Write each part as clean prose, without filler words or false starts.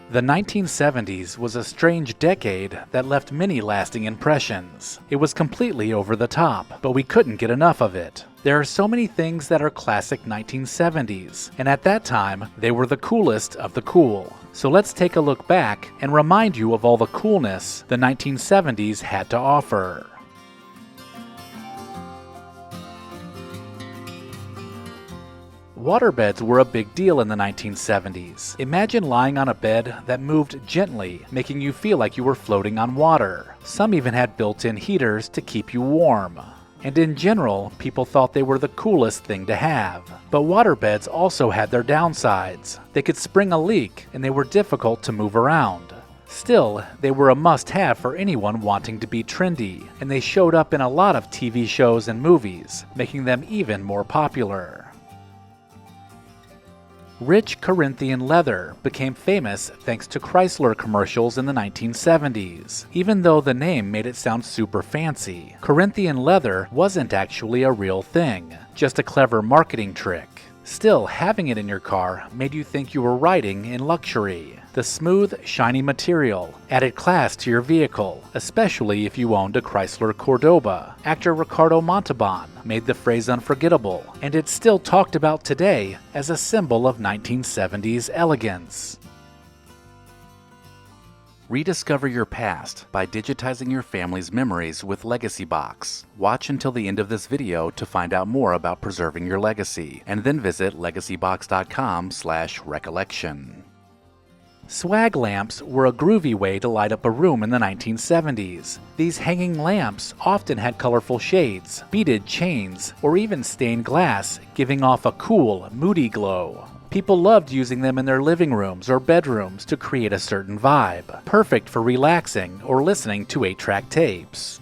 The 1970s was a strange decade that left many lasting impressions. It was completely over the top, but we couldn't get enough of it. There are so many things that are classic 1970s, and at that time, they were the coolest of the cool. So let's take a look back and remind you of all the coolness the 1970s had to offer. Waterbeds were a big deal in the 1970s. Imagine lying on a bed that moved gently, making you feel like you were floating on water. Some even had built-in heaters to keep you warm. And in general, people thought they were the coolest thing to have. But waterbeds also had their downsides. They could spring a leak, and they were difficult to move around. Still, they were a must-have for anyone wanting to be trendy, and they showed up in a lot of TV shows and movies, making them even more popular. Rich Corinthian leather became famous thanks to Chrysler commercials in the 1970s. Even though the name made it sound super fancy, Corinthian leather wasn't actually a real thing, just a clever marketing trick. Still, having it in your car made you think you were riding in luxury. The smooth, shiny material added class to your vehicle, especially if you owned a Chrysler Cordoba. Actor Ricardo Montalban made the phrase unforgettable, and it's still talked about today as a symbol of 1970s elegance. Rediscover your past by digitizing your family's memories with Legacy Box. Watch until the end of this video to find out more about preserving your legacy, and then visit legacybox.com/recollection. Swag lamps were a groovy way to light up a room in the 1970s. These hanging lamps often had colorful shades, beaded chains, or even stained glass, giving off a cool, moody glow. People loved using them in their living rooms or bedrooms to create a certain vibe, perfect for relaxing or listening to 8-track tapes.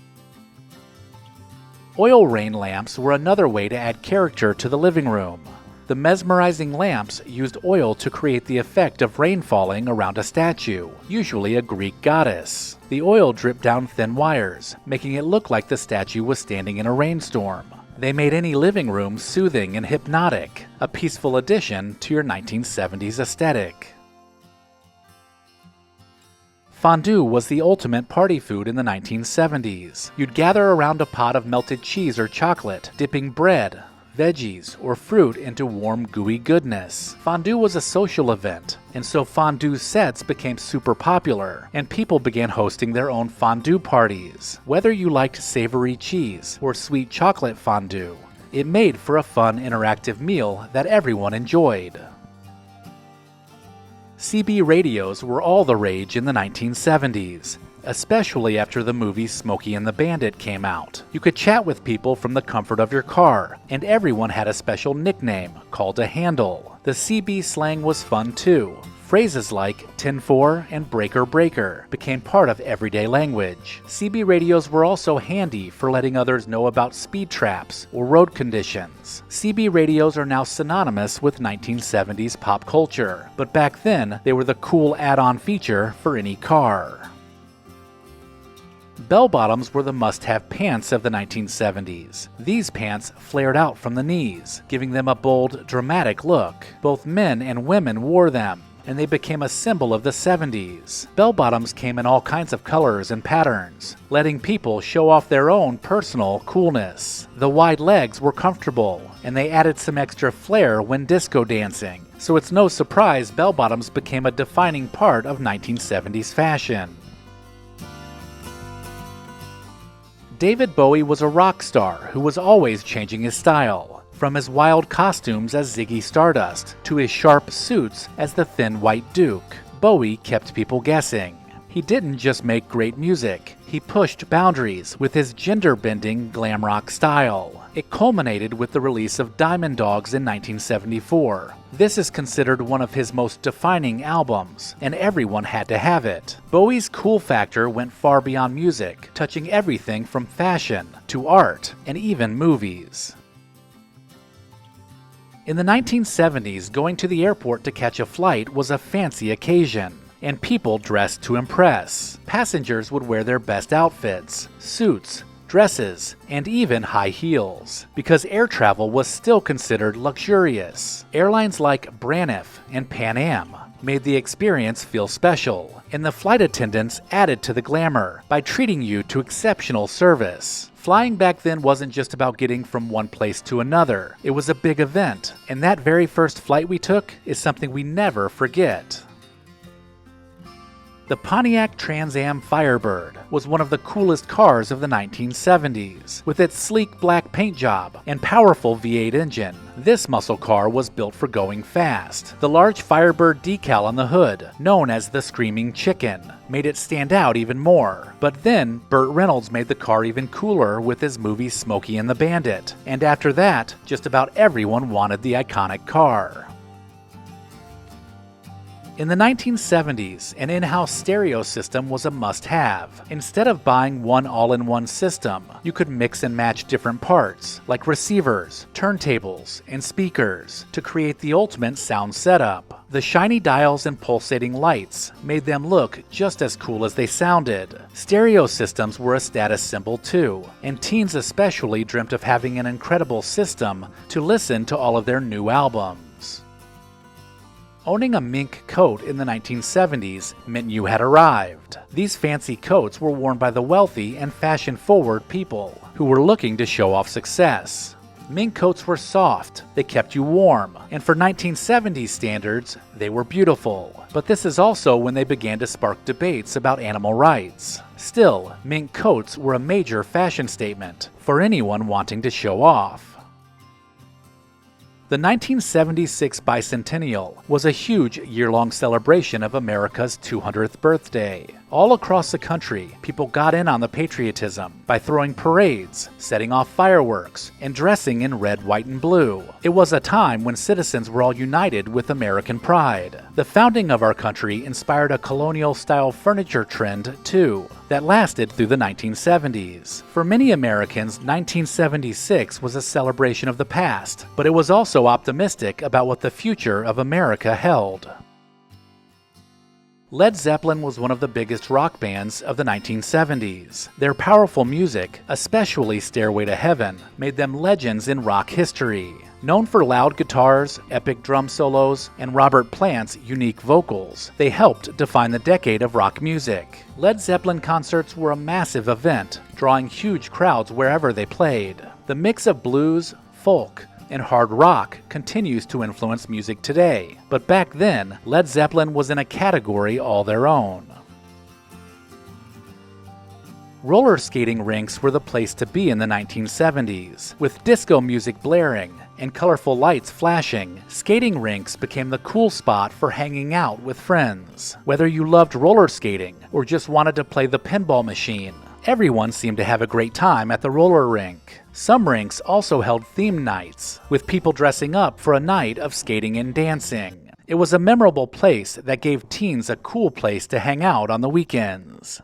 Oil rain lamps were another way to add character to the living room. The mesmerizing lamps used oil to create the effect of rain falling around a statue, usually a Greek goddess. The oil dripped down thin wires, making it look like the statue was standing in a rainstorm. They made any living room soothing and hypnotic, a peaceful addition to your 1970s aesthetic. Fondue was the ultimate party food in the 1970s. You'd gather around a pot of melted cheese or chocolate, dipping bread, veggies, or fruit into warm, gooey goodness. Fondue was a social event, and so fondue sets became super popular, and people began hosting their own fondue parties. Whether you liked savory cheese or sweet chocolate fondue, it made for a fun, interactive meal that everyone enjoyed. CB radios were all the rage in the 1970s. Especially after the movie Smokey and the Bandit came out. You could chat with people from the comfort of your car, and everyone had a special nickname called a handle. The CB slang was fun too. Phrases like 10-4 and breaker breaker became part of everyday language. CB radios were also handy for letting others know about speed traps or road conditions. CB radios are now synonymous with 1970s pop culture, but back then they were the cool add-on feature for any car. Bell-bottoms were the must-have pants of the 1970s. These pants flared out from the knees, giving them a bold, dramatic look. Both men and women wore them, and they became a symbol of the 70s. Bell-bottoms came in all kinds of colors and patterns, letting people show off their own personal coolness. The wide legs were comfortable, and they added some extra flair when disco dancing, so it's no surprise bell-bottoms became a defining part of 1970s fashion. David Bowie was a rock star who was always changing his style, from his wild costumes as Ziggy Stardust to his sharp suits as the Thin White Duke. Bowie kept people guessing. He didn't just make great music, he pushed boundaries with his gender-bending glam rock style. It culminated with the release of Diamond Dogs in 1974. This is considered one of his most defining albums, and everyone had to have it. Bowie's cool factor went far beyond music, touching everything from fashion to art and even movies. In the 1970s, going to the airport to catch a flight was a fancy occasion, and people dressed to impress. Passengers would wear their best outfits, suits, dresses, and even high heels, because air travel was still considered luxurious. Airlines like Braniff and Pan Am made the experience feel special, and the flight attendants added to the glamour by treating you to exceptional service. Flying back then wasn't just about getting from one place to another. It was a big event, and that very first flight we took is something we never forget. The Pontiac Trans Am Firebird was one of the coolest cars of the 1970s. With its sleek black paint job and powerful V8 engine, this muscle car was built for going fast. The large Firebird decal on the hood, known as the Screaming Chicken, made it stand out even more. But then, Burt Reynolds made the car even cooler with his movie Smokey and the Bandit, and after that, just about everyone wanted the iconic car. In the 1970s, an in-house stereo system was a must-have. Instead of buying one all-in-one system, you could mix and match different parts, like receivers, turntables, and speakers, to create the ultimate sound setup. The shiny dials and pulsating lights made them look just as cool as they sounded. Stereo systems were a status symbol too, and teens especially dreamt of having an incredible system to listen to all of their new albums. Owning a mink coat in the 1970s meant you had arrived. These fancy coats were worn by the wealthy and fashion-forward people who were looking to show off success. Mink coats were soft, they kept you warm, and for 1970s standards, they were beautiful. But this is also when they began to spark debates about animal rights. Still, mink coats were a major fashion statement for anyone wanting to show off. The 1976 bicentennial was a huge year-long celebration of America's 200th birthday. All across the country, people got in on the patriotism by throwing parades, setting off fireworks, and dressing in red, white, and blue. It was a time when citizens were all united with American pride. The founding of our country inspired a colonial-style furniture trend, too, that lasted through the 1970s. For many Americans, 1976 was a celebration of the past, but it was also optimistic about what the future of America held. Led Zeppelin was one of the biggest rock bands of the 1970s. Their powerful music, especially Stairway to Heaven, made them legends in rock history. Known for loud guitars, epic drum solos, and Robert Plant's unique vocals, they helped define the decade of rock music. Led Zeppelin concerts were a massive event, drawing huge crowds wherever they played. The mix of blues, folk, and hard rock continues to influence music today, but back then, Led Zeppelin was in a category all their own. Roller skating rinks were the place to be in the 1970s. With disco music blaring and colorful lights flashing, skating rinks became the cool spot for hanging out with friends. Whether you loved roller skating or just wanted to play the pinball machine, everyone seemed to have a great time at the roller rink. Some rinks also held theme nights, with people dressing up for a night of skating and dancing. It was a memorable place that gave teens a cool place to hang out on the weekends.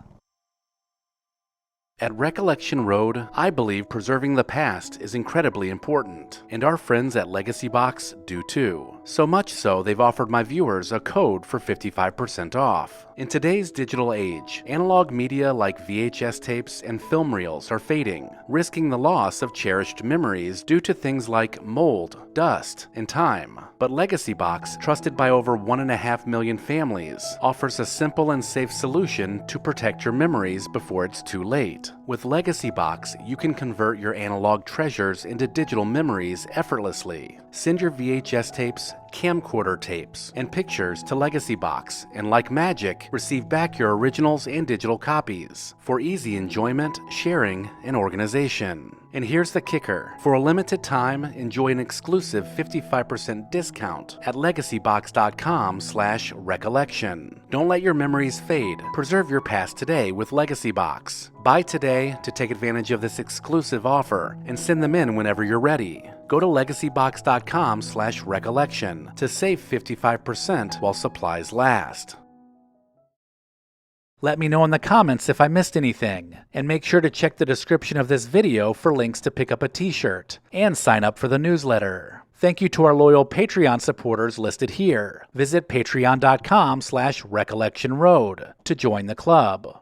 At Recollection Road, I believe preserving the past is incredibly important, and our friends at Legacy Box do too. So much so, they've offered my viewers a code for 55% off. In today's digital age, analog media like VHS tapes and film reels are fading, risking the loss of cherished memories due to things like mold, dust, and time. But Legacy Box, trusted by over 1.5 million families, offers a simple and safe solution to protect your memories before it's too late. With Legacy Box, you can convert your analog treasures into digital memories effortlessly. Send your VHS tapes, camcorder tapes, and pictures to Legacy Box, and like magic, receive back your originals and digital copies for easy enjoyment, sharing, and organization. And here's the kicker. For a limited time, enjoy an exclusive 55% discount at legacybox.com/recollection. Don't let your memories fade. Preserve your past today with Legacy Box. Buy today to take advantage of this exclusive offer and send them in whenever you're ready. Go to legacybox.com/recollection to save 55% while supplies last. Let me know in the comments if I missed anything, and make sure to check the description of this video for links to pick up a t-shirt and sign up for the newsletter. Thank you to our loyal Patreon supporters listed here. Visit patreon.com/recollectionroad to join the club.